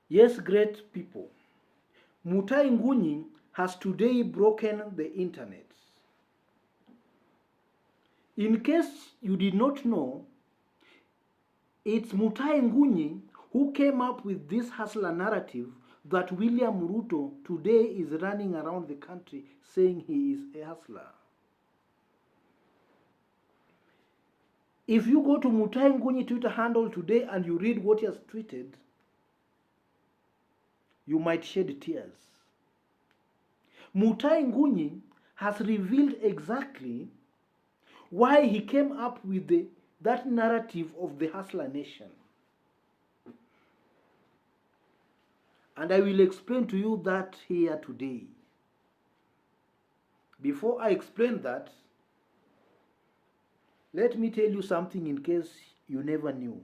Yes, great people. Mutai Ngunyi has today broken the internet. In case you did not know, it's Mutai Ngunyi who came up with this hustler narrative that William Ruto today is running around the country saying he is a hustler. If you go to Mutai Ngunyi Twitter handle today and you read what he has tweeted, you might shed tears. Mutai Ngunyi has revealed exactly why he came up with that narrative of the hustler nation. And I will explain to you that here today. Before I explain that, let me tell you something in case you never knew.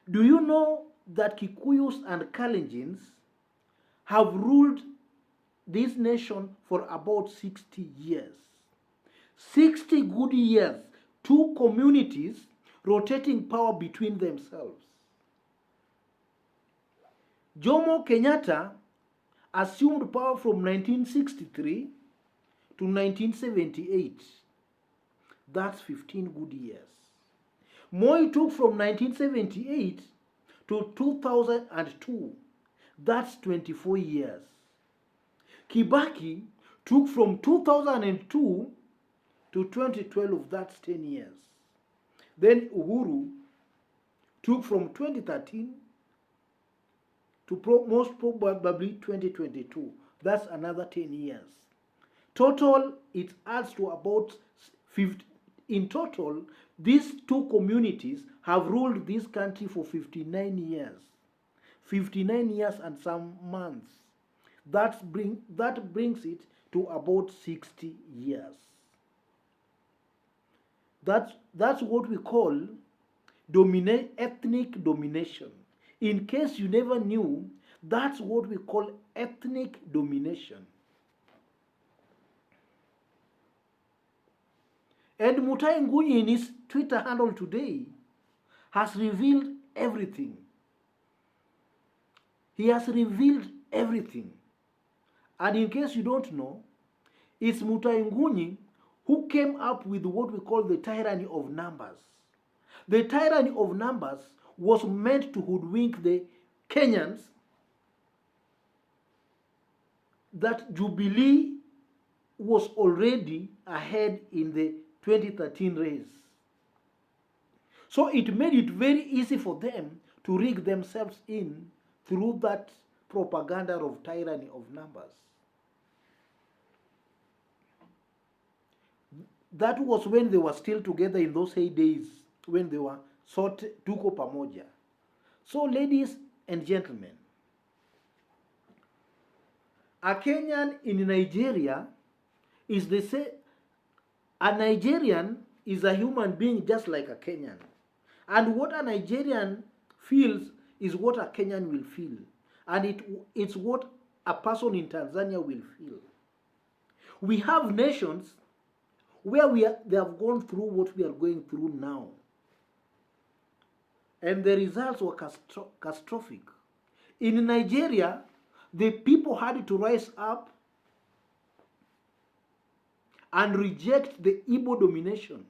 Do you know that Kikuyus and Kalenjins have ruled this nation for about 60 years? 60 good years, two communities rotating power between themselves. Jomo Kenyatta assumed power from 1963 to 1978. That's 15 good years. Moi took from 1978 to 2002. That's 24 years. Kibaki took from 2002 to 2012. That's 10 years. Then Uhuru took from 2013 to most probably 2022. That's another 10 years. Total, it adds to about 50. In total, these two communities have ruled this country for 59 years. 59 years and some months. That brings it to about 60 years. That's what we call ethnic domination. In case you never knew, that's what we call ethnic domination. And Mutai Ngunyi in his Twitter handle today has revealed everything. He has revealed everything. And in case you don't know, it's Mutai Ngunyi who came up with what we call the tyranny of numbers. The tyranny of numbers was meant to hoodwink the Kenyans that Jubilee was already ahead in the 2013 race. So it made it very easy for them to rig themselves in through that propaganda of tyranny of numbers. That was when they were still together in those heydays, when they were tuko pamoja. So ladies and gentlemen, a Kenyan in Nigeria is the same. A Nigerian is a human being just like a Kenyan. And what a Nigerian feels is what a Kenyan will feel. And it's what a person in Tanzania will feel. We have nations where they have gone through what we are going through now. And the results were catastrophic. In Nigeria, the people had to rise up and reject the Igbo domination.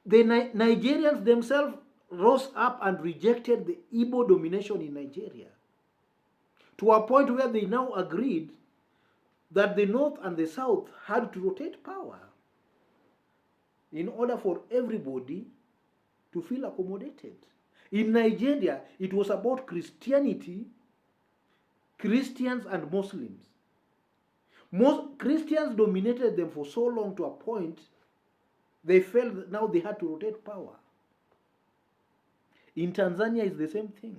The Nigerians themselves rose up and rejected the Igbo domination in Nigeria, to a point where they now agreed that the North and the South had to rotate power in order for everybody to feel accommodated. In Nigeria, it was about Christianity, Christians and Muslims. Most Christians dominated them for so long to a point they felt that now they had to rotate power. In Tanzania, it's the same thing.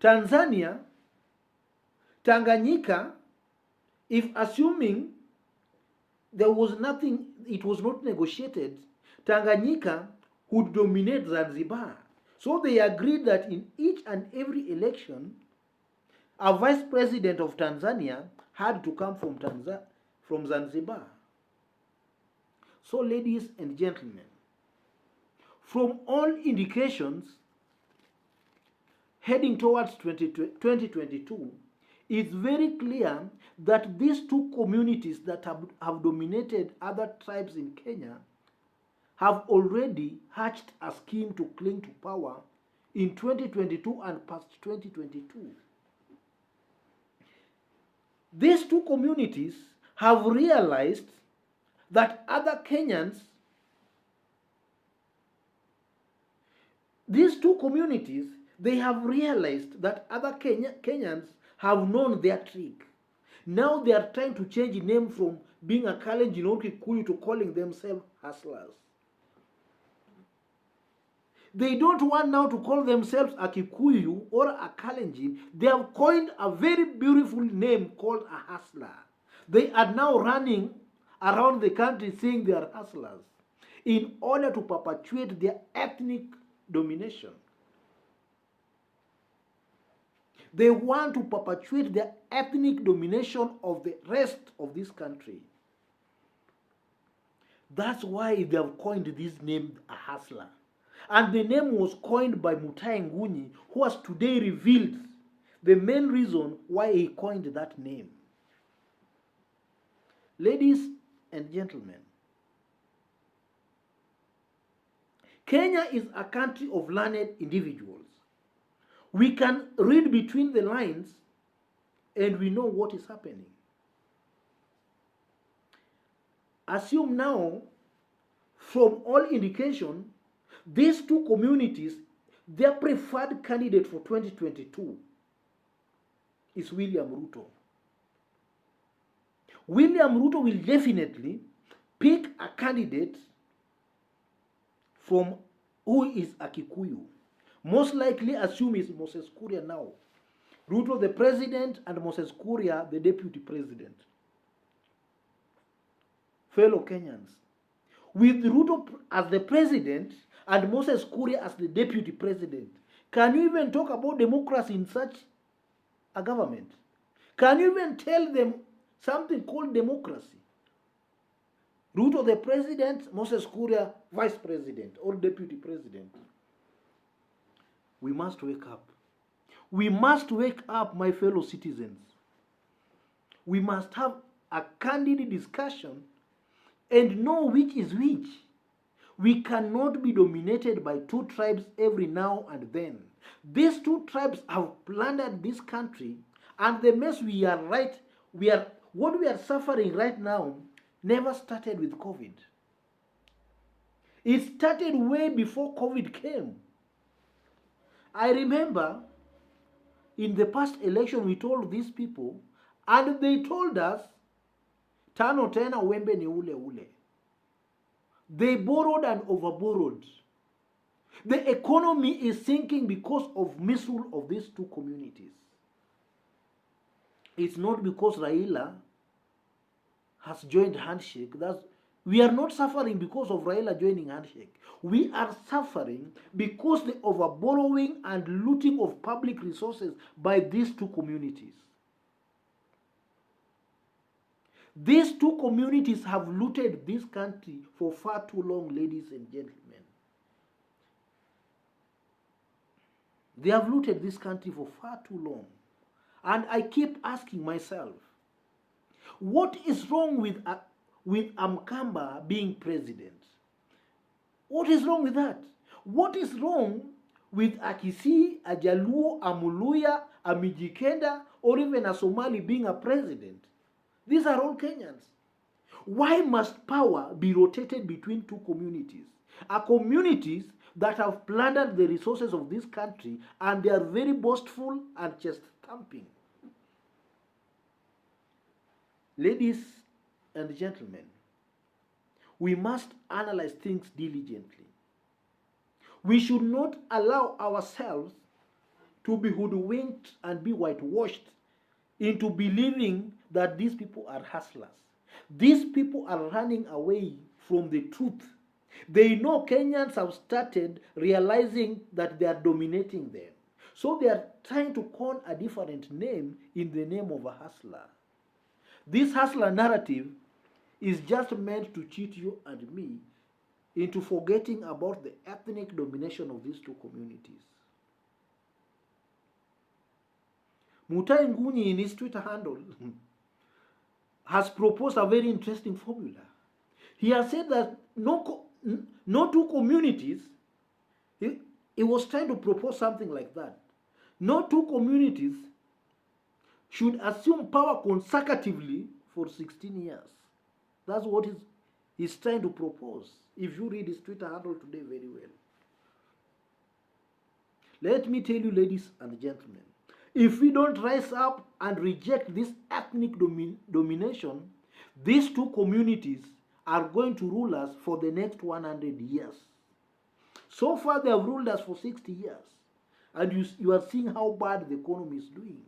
Tanganyika, if assuming there was nothing, it was not negotiated, Tanganyika would dominate Zanzibar. So they agreed that in each and every election, a vice president of Tanzania had to come from Zanzibar. So ladies and gentlemen, From all indications, heading towards 2022, it's very clear that these two communities that have dominated other tribes in Kenya have already hatched a scheme to cling to power in 2022 and past 2022. These two communities have realized that other Kenyans, these two communities, they have realized that other Kenyans have known their trick. Now they are trying to change the name from being a Kalenjin or Kikuyu to calling themselves hustlers. They don't want now to call themselves a Kikuyu or a Kalenjin. They have coined a very beautiful name called a hustler. They are now running around the country saying they are hustlers in order to perpetuate their ethnic domination. They want to perpetuate their ethnic domination of the rest of this country. That's why they have coined this name a hustler. And the name was coined by Mutai Nguni, who has today revealed the main reason why he coined that name. Ladies and gentlemen, Kenya is a country of learned individuals. We can read between the lines and we know what is happening. Assume now, from all indication, these two communities, their preferred candidate for 2022 is William Ruto. William Ruto will definitely pick a candidate from who is a Kikuyu. Most likely assume is Moses Kuria now. Ruto the president and Moses Kuria the deputy president. Fellow Kenyans, with Ruto as the president and Moses Kuria as the deputy president, can you even talk about democracy in such a government? Can you even tell them something called democracy? Ruto the president, Moses Kuria vice president or deputy president. We must wake up. We must wake up, my fellow citizens. We must have a candid discussion and know which is which. We cannot be dominated by two tribes every now and then. These two tribes have plundered this country, and the mess what we are suffering right now never started with COVID. It started way before COVID came. I remember in the past election we told these people, and they told us, tano tena wembe ni ule ule. They borrowed and overborrowed. The economy is sinking because of misrule of these two communities. It's not because Raila has joined handshake. We are not suffering because of Raila joining handshake. We are suffering because the overborrowing and looting of public resources by these two communities. These two communities have looted this country for far too long, ladies and gentlemen. They have looted this country for far too long. And I keep asking myself, what is wrong with Amkamba being president? What is wrong with that? What is wrong with Akisi, a Jaluo, a Muluya, a Mijikenda, or even a Somali being a president? These are all Kenyans. Why must power be rotated between two communities? Communities that have plundered the resources of this country, and they are very boastful and chest-thumping. Ladies and gentlemen, we must analyze things diligently. We should not allow ourselves to be hoodwinked and be whitewashed into believing that these people are hustlers. These people are running away from the truth. They know Kenyans have started realizing that they are dominating them. So they are trying to coin a different name in the name of a hustler. This hustler narrative is just meant to cheat you and me into forgetting about the ethnic domination of these two communities. Mutai Nguni, in his Twitter handle, has proposed a very interesting formula. He has said that no two communities, he was trying to propose something like that. No two communities should assume power consecutively for 16 years. That's what he's trying to propose, if you read his Twitter handle today very well. Let me tell you, ladies and gentlemen, if we don't rise up and reject this ethnic domination, these two communities are going to rule us for the next 100 years. So far, they have ruled us for 60 years. And you are seeing how bad the economy is doing.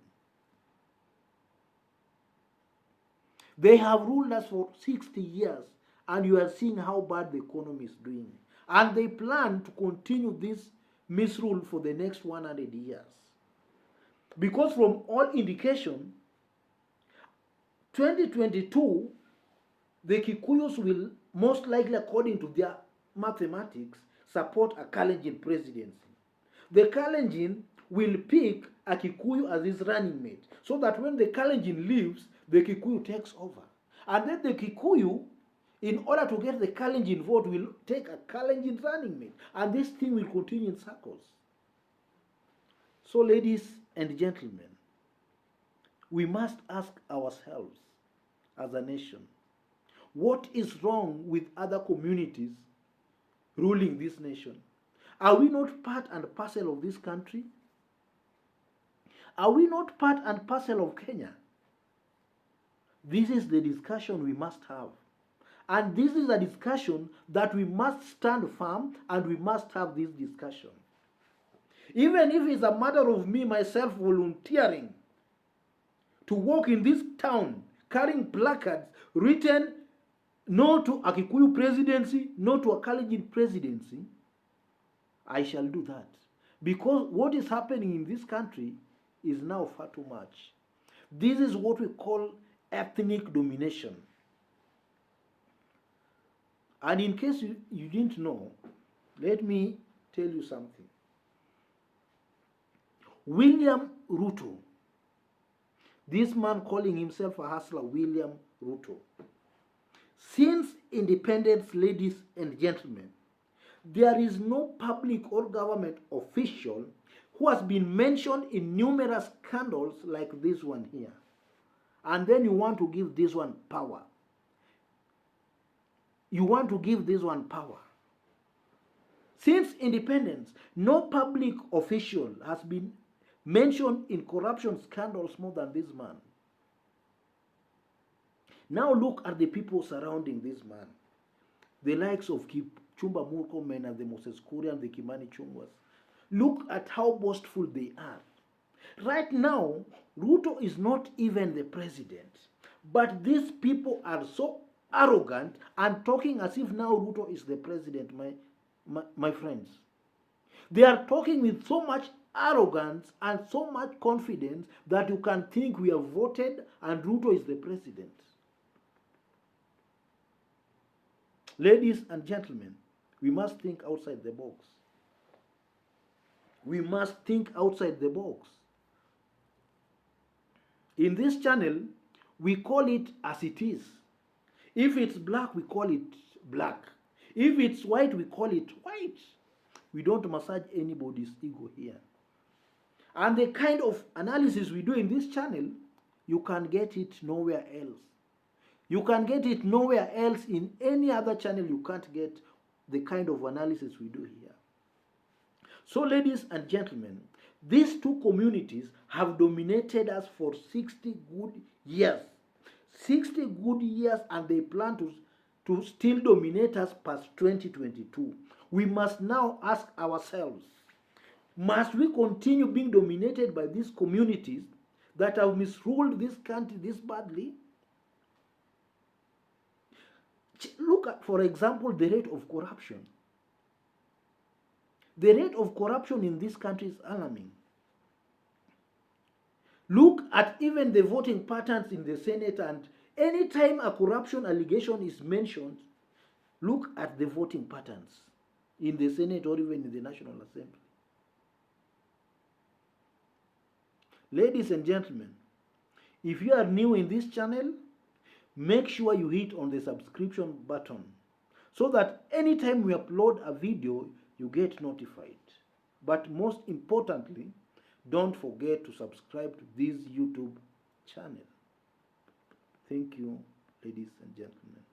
They have ruled us for 60 years, and you are seeing how bad the economy is doing. And they plan to continue this misrule for the next 100 years. Because from all indication, 2022, the Kikuyus will most likely, according to their mathematics, support a Kalenjin presidency. The Kalenjin will pick a Kikuyu as his running mate, so that when the Kalenjin leaves, the Kikuyu takes over. And then the Kikuyu, in order to get the Kalenjin vote, will take a Kalenjin running mate. And this thing will continue in circles. So, ladies and gentlemen, we must ask ourselves as a nation, what is wrong with other communities ruling this nation? Are we not part and parcel of this country? Are we not part and parcel of Kenya? This is the discussion we must have. And this is a discussion that we must stand firm, and we must have this discussion. Even if it's a matter of me, myself, volunteering to walk in this town carrying placards written no to a Kikuyu presidency, no to a Kalenjin presidency, I shall do that. Because what is happening in this country is now far too much. This is what we call ethnic domination. And in case you didn't know, let me tell you something. William Ruto, this man calling himself a hustler, William Ruto, since independence, ladies and gentlemen, there is no public or government official who has been mentioned in numerous scandals like this one here. And then you want to give this one power. You want to give this one power. Since independence, no public official has been mentioned in corruption scandals more than this man. Now look at the people surrounding this man. The likes of Chumba Murkomen and the Moses Kuria and the Kimani Chungwas. Look at how boastful they are. Right now, Ruto is not even the president. But these people are so arrogant and talking as if now Ruto is the president, my friends. They are talking with so much arrogance and so much confidence that you can think we have voted and Ruto is the president. Ladies and gentlemen, we must think outside the box. We must think outside the box. In this channel, we call it as it is. If it's black, we call it black. If it's white, we call it white. We don't massage anybody's ego here. And the kind of analysis we do in this channel, you can get it nowhere else. You can get it nowhere else. In any other channel, you can't get the kind of analysis we do here. So, ladies and gentlemen, these two communities have dominated us for 60 good years. 60 good years, and they plan to still dominate us past 2022. We must now ask ourselves, must we continue being dominated by these communities that have misruled this country this badly? Look at, for example, the rate of corruption. The rate of corruption in this country is alarming. Look at even the voting patterns in the Senate, and anytime a corruption allegation is mentioned, Look at the voting patterns in the Senate or even in the National Assembly. Ladies and gentlemen, if you are new in this channel, make sure you hit on the subscription button so that anytime we upload a video, you get notified. But most importantly, don't forget to subscribe to this YouTube channel. Thank you, ladies and gentlemen.